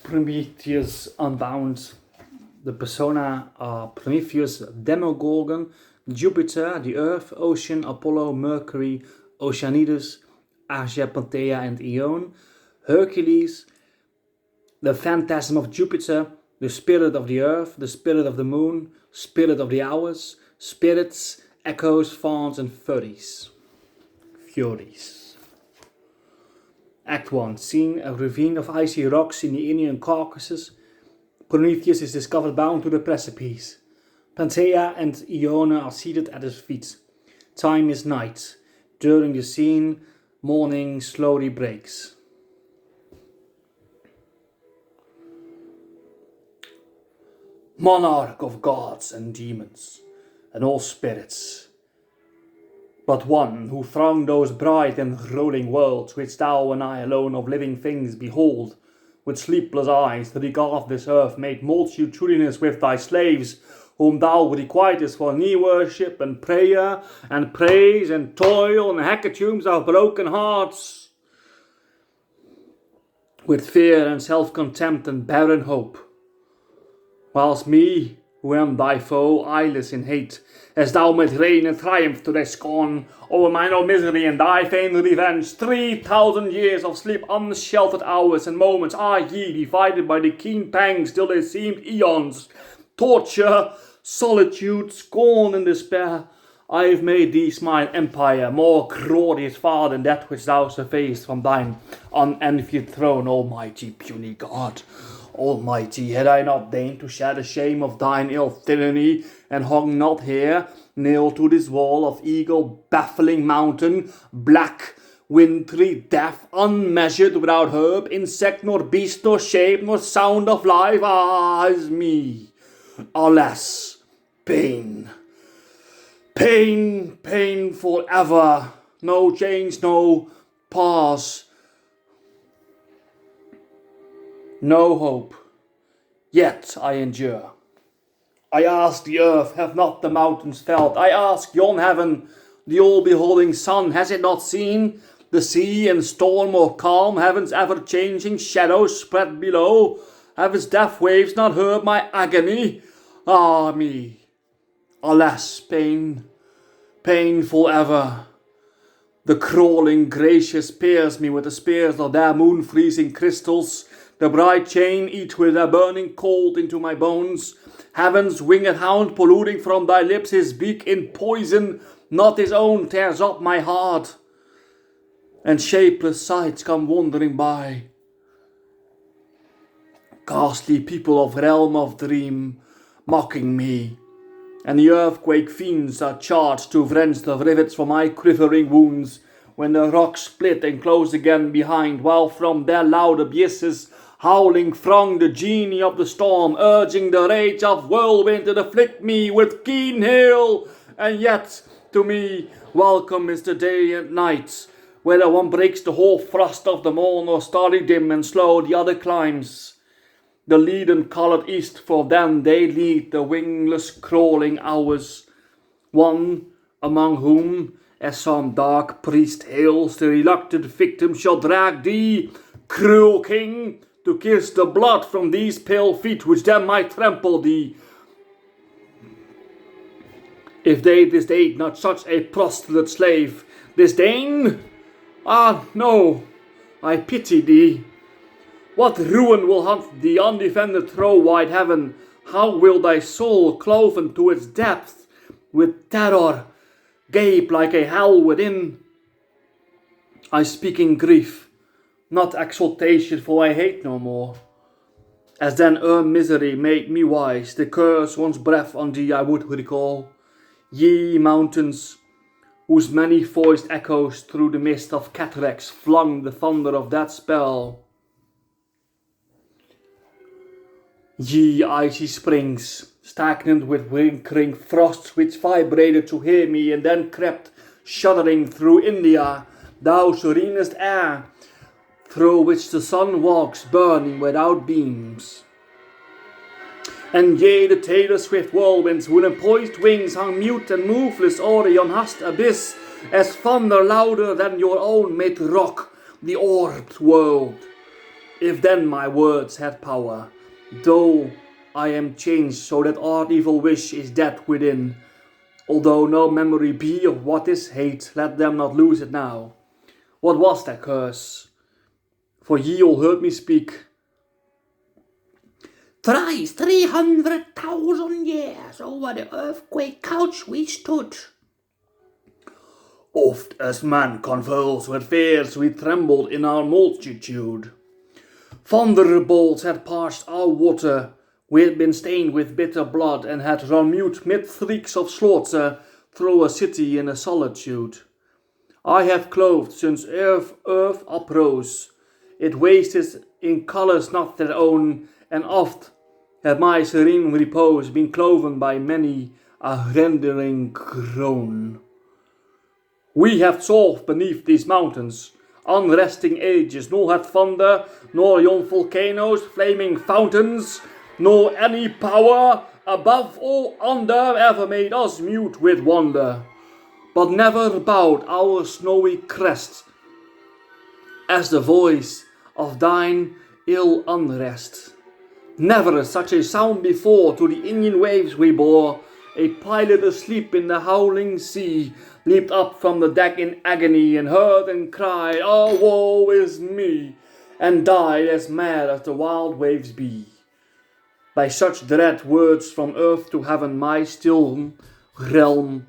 Prometheus Unbound, the persona are Prometheus, Demogorgon, Jupiter, the Earth, Ocean, Apollo, Mercury, Oceanidus, Asia, Panthea, and Ion, Hercules, the phantasm of Jupiter, the spirit of the Earth, the spirit of the Moon, spirit of the hours, spirits, echoes, fauns, and furies. Act 1. Scene: a ravine of icy rocks in the Indian Caucasus. Prometheus is discovered bound to the precipice. Panthea and Ione are seated at his feet. Time is night. During the scene, morning slowly breaks. Monarch of gods and demons, and all spirits, but one who throng those bright and rolling worlds which thou and I alone of living things behold, with sleepless eyes to regard this earth made multitudinous with thy slaves, whom thou requitest for knee worship and prayer and praise and toil and hecatombs of broken hearts, with fear and self-contempt and barren hope. Whilst me, who am thy foe, eyeless in hate, as thou mayst reign and triumph to thy scorn over mine own misery and thy feigned revenge. 3,000 years of sleep, unsheltered hours and moments are ye, divided by the keen pangs till they seemed eons. Torture, solitude, scorn and despair, I have made these mine empire more glorious far than that which thou surveyest from thine unenvied throne, almighty puny God. Almighty, had I not deigned to share the shame of thine ill tyranny, and hung not here, nailed to this wall of eagle baffling mountain, black, wintry, deaf, unmeasured, without herb, insect, nor beast, nor shape, nor sound of life, is me. Alas, pain, pain, pain forever, no change, no pause, no hope, yet I endure. I ask the earth, have not the mountains felt? I ask yon heaven, the all-beholding sun, has it not seen? The sea and storm or calm, heaven's ever-changing shadows spread below? Have its deaf waves not heard my agony? Ah me, alas, pain, pain forever. The crawling glaciers pierce me with the spears of their moon-freezing crystals. The bright chain eat with their burning cold into my bones. Heaven's winged hound, polluting from thy lips his beak in poison, not his own, tears up my heart. And shapeless sights come wandering by. Ghastly people of realm of dream, mocking me. And the earthquake fiends are charged to wrench the rivets from my quivering wounds, when the rocks split and close again behind, while from their loud abysses howling throng the genii of the storm, urging the rage of whirlwind to afflict me with keen hail. And yet, to me, welcome is the day and night, whether one breaks the whole thrust of the morn, or starry dim and slow the other climbs. The leaden-coloured east, for them they lead the wingless crawling hours. One among whom, as some dark priest hails, the reluctant victim shall drag thee, cruel king, to kiss the blood from these pale feet which then might trample thee. If they disdain not such a prostrate slave, disdain? Ah, no, I pity thee. What ruin will haunt thee undefended through wide heaven? How will thy soul, cloven to its depth with terror, gape like a hell within? I speak in grief, not exultation, for I hate no more. As then misery made me wise, the curse once breath on thee I would recall. Ye mountains, whose many-voiced echoes through the mist of cataracts flung the thunder of that spell. Ye icy springs, stagnant with winkering frosts which vibrated to hear me and then crept shuddering through India, thou serenest air, through which the sun walks burning without beams. And yea, the tailor swift whirlwinds, who in poised wings hung mute and moveless o'er yon hushed abyss, as thunder louder than your own made rock the orbed world. If then my words had power, though I am changed so that our evil wish is dead within, although no memory be of what is hate, let them not lose it now. What was that curse? For ye all heard me speak. Thrice 300,000 years over the earthquake couch we stood. Oft as man convulsed with fears, we trembled in our multitude. Thunderbolts had parched our water, we had been stained with bitter blood, and had run mute mid shrieks of slaughter through a city in a solitude. I have clothed since earth uprose, it wasted in colours not their own, and oft had my serene repose been cloven by many a rendering groan. We have solved beneath these mountains unresting ages, nor had thunder, nor yon volcanoes, flaming fountains, nor any power above or under ever made us mute with wonder, but never bowed our snowy crest as the voice of thine ill unrest. Never such a sound before to the Indian waves we bore. A pilot asleep in the howling sea leaped up from the deck in agony and heard and cried, "Oh, woe is me!" and died as mad as the wild waves be. By such dread words from earth to heaven my still realm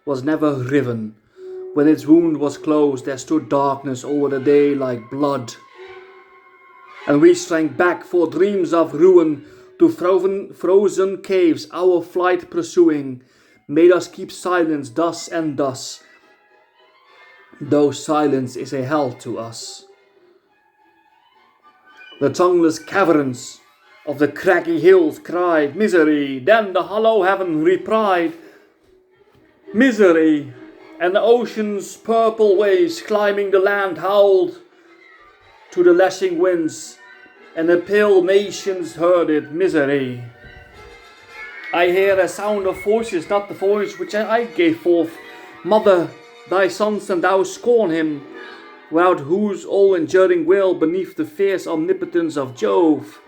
was never riven. When its wound was closed there stood darkness over the day like blood. And we shrank back for dreams of ruin to frozen caves, our flight pursuing, made us keep silence thus and thus, though silence is a hell to us. The tongueless caverns of the craggy hills cried misery, then the hollow heaven replied misery, and the ocean's purple waves climbing the land howled to the lashing winds, and the pale nations heard it misery. I hear a sound of voices, not the voice which I gave forth. Mother, thy sons and thou scorn him, without whose all-enduring will beneath the fierce omnipotence of Jove,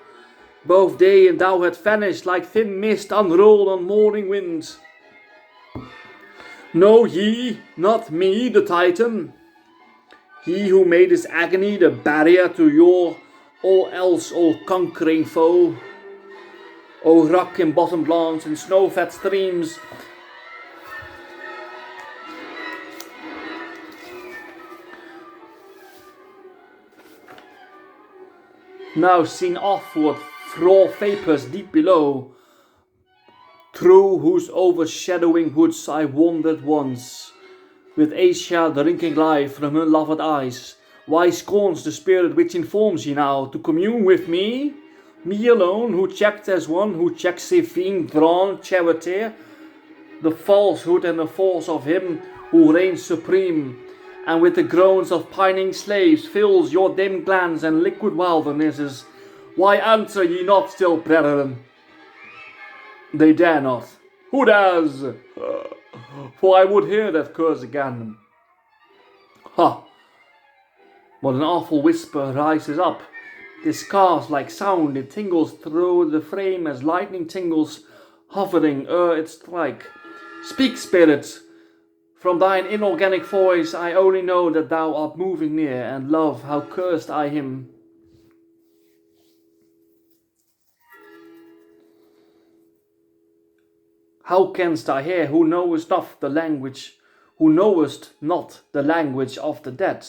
both they and thou had vanished like thin mist unrolled on morning winds. Know ye not me, the Titan? He who made his agony the barrier to your all else all-conquering foe. O rock in bottomed lawns and snow-fed streams, now seen offward through vapours deep below, through whose overshadowing woods I wandered once, with Asia drinking life from her loved eyes. Why scorns the spirit which informs ye now to commune with me? Me alone, who checked as one who checks a fiend drawn charioteer, the falsehood and the force of him who reigns supreme, and with the groans of pining slaves fills your dim glens and liquid wildernesses. Why answer ye not still, brethren? They dare not. Who dares? For I would hear that curse again. Ha! What an awful whisper rises up. This scarce-like sound, it tingles through the frame as lightning tingles, hovering ere it strike. Speak, spirit! From thine inorganic voice I only know that thou art moving near, and love, how cursed I him. How canst thou hear who knowest not the language, who knowest not the language of the dead?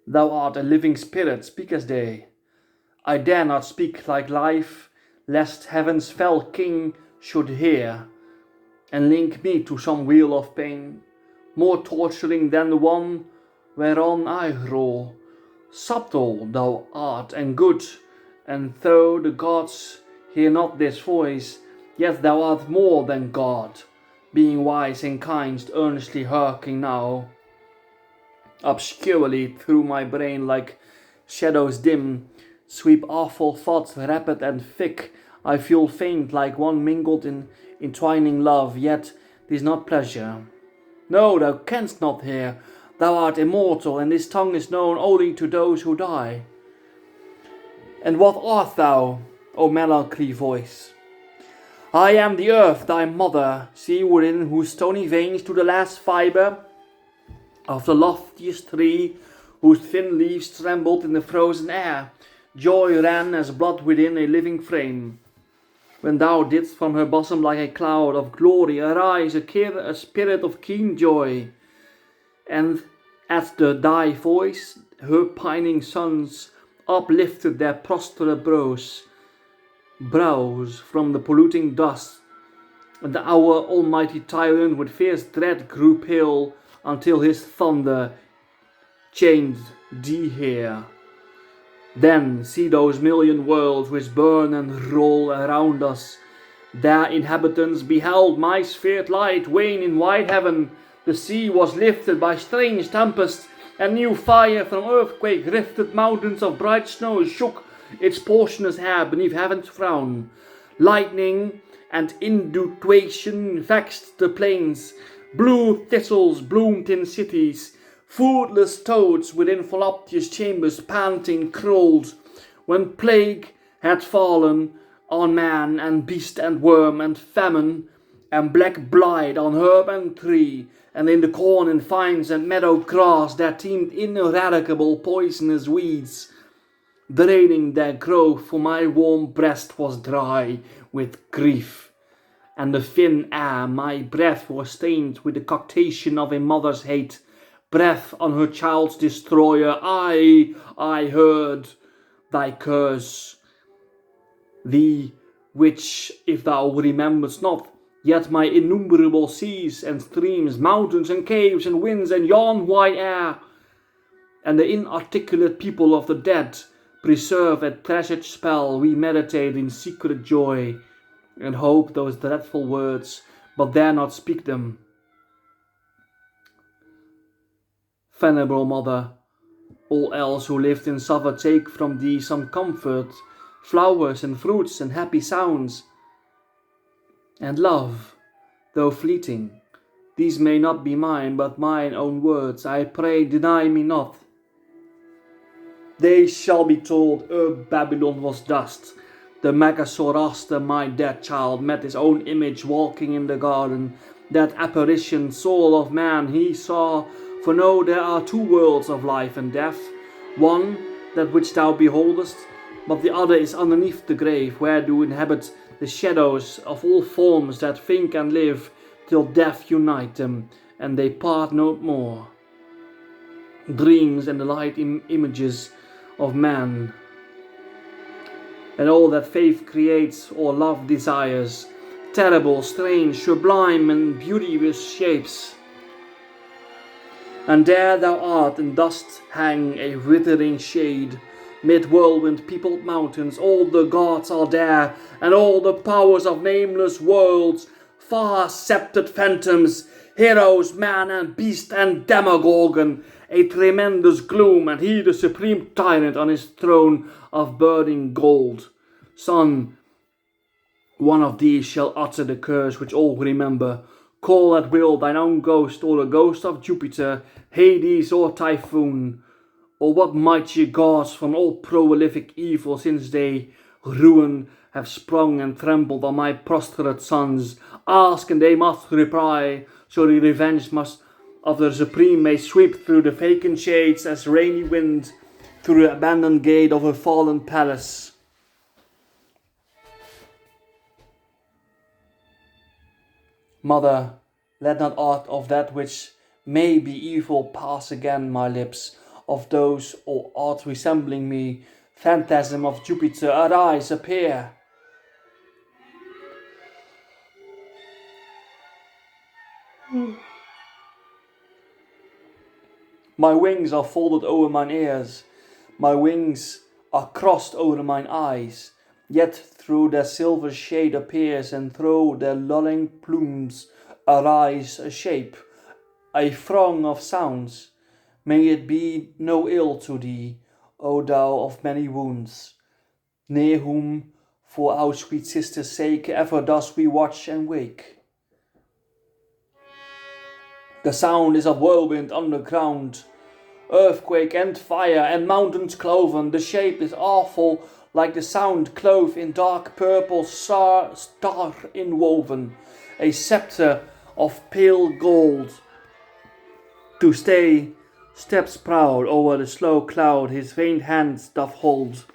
Thou art a living spirit, speak as they. I dare not speak like life, lest heaven's fell king should hear, and link me to some wheel of pain, more torturing than the one whereon I roll. Subtle thou art and good, and though the gods hear not this voice, yet thou art more than God, being wise and kind, earnestly hearkening now. Obscurely through my brain like shadows dim sweep awful thoughts rapid and thick. I feel faint like one mingled in entwining love, yet 'tis not pleasure. No, thou canst not hear. Thou art immortal, and this tongue is known only to those who die. And what art thou, O melancholy voice? I am the earth, thy mother, see within whose stony veins to the last fibre of the loftiest tree, whose thin leaves trembled in the frozen air, joy ran as blood within a living frame. When thou didst from her bosom like a cloud of glory arise a spirit of keen joy, and at thy voice her pining sons uplifted their prostrate brows from the polluting dust, and our almighty tyrant with fierce dread grew pale until his thunder chained thee here. Then see those million worlds which burn and roll around us. Their inhabitants beheld my sphered light wane in wide heaven. The sea was lifted by strange tempests, and new fire from earthquake rifted mountains of bright snow shook its portionless hair beneath heaven's frown. Lightning and indignation vexed the plains. Blue thistles bloomed in cities. Foodless toads within voluptuous chambers panting crawled. When plague had fallen on man and beast and worm, and famine and black blight on herb and tree, and in the corn and vines and meadow grass there teemed ineradicable poisonous weeds, draining their growth, for my warm breast was dry with grief, and the thin air my breath was stained with the coctation of a mother's hate. Breath on her child's destroyer, I heard thy curse, thee which, if thou rememberest not, yet my innumerable seas and streams, mountains and caves and winds and yon wide air, and the inarticulate people of the dead, preserve a treasured spell. We meditate in secret joy, and hope those dreadful words, but dare not speak them. Venerable Mother, all else who lived and suffered take from thee some comfort, flowers and fruits and happy sounds. And love, though fleeting, these may not be mine, but mine own words. I pray, deny me not. They shall be told, Babylon was dust. The Megazoroaster, my dead child, met his own image walking in the garden. That apparition, soul of man, he saw. For know there are two worlds of life and death. One, that which thou beholdest, but the other is underneath the grave, where do inhabit the shadows of all forms that think and live, till death unite them, and they part no more. Dreams and the light images of man, and all that faith creates or love desires, terrible, strange, sublime, and beauteous shapes. And there thou art, and dost hang a withering shade, mid whirlwind peopled mountains. All the gods are there, and all the powers of nameless worlds, far sceptred phantoms, heroes, man and beast and demogorgon, a tremendous gloom, and he the supreme tyrant on his throne of burning gold. Son, one of these shall utter the curse which all remember. Call at will thine own ghost, or the ghost of Jupiter, Hades or Typhoon, or what mighty gods from all prolific evil, since they ruin have sprung and trampled on my prostrate sons. Ask and they must reply, so the revenge of the Supreme may sweep through the vacant shades as rainy wind through the abandoned gate of a fallen palace. Mother, let not aught of that which may be evil pass again my lips. Of those, or aught resembling me, phantasm of Jupiter, arise, appear. My wings are folded over mine ears, my wings are crossed over mine eyes, yet through their silver shade appears, and through their lulling plumes arise a shape, a throng of sounds. May it be no ill to thee, O thou of many wounds, near whom, for our sweet sister's sake, ever thus we watch and wake. The sound is of whirlwind underground, earthquake and fire and mountains cloven. The shape is awful, like the sound clove in dark purple star inwoven. A scepter of pale gold. To stay steps proud over the slow cloud his faint hands doth hold.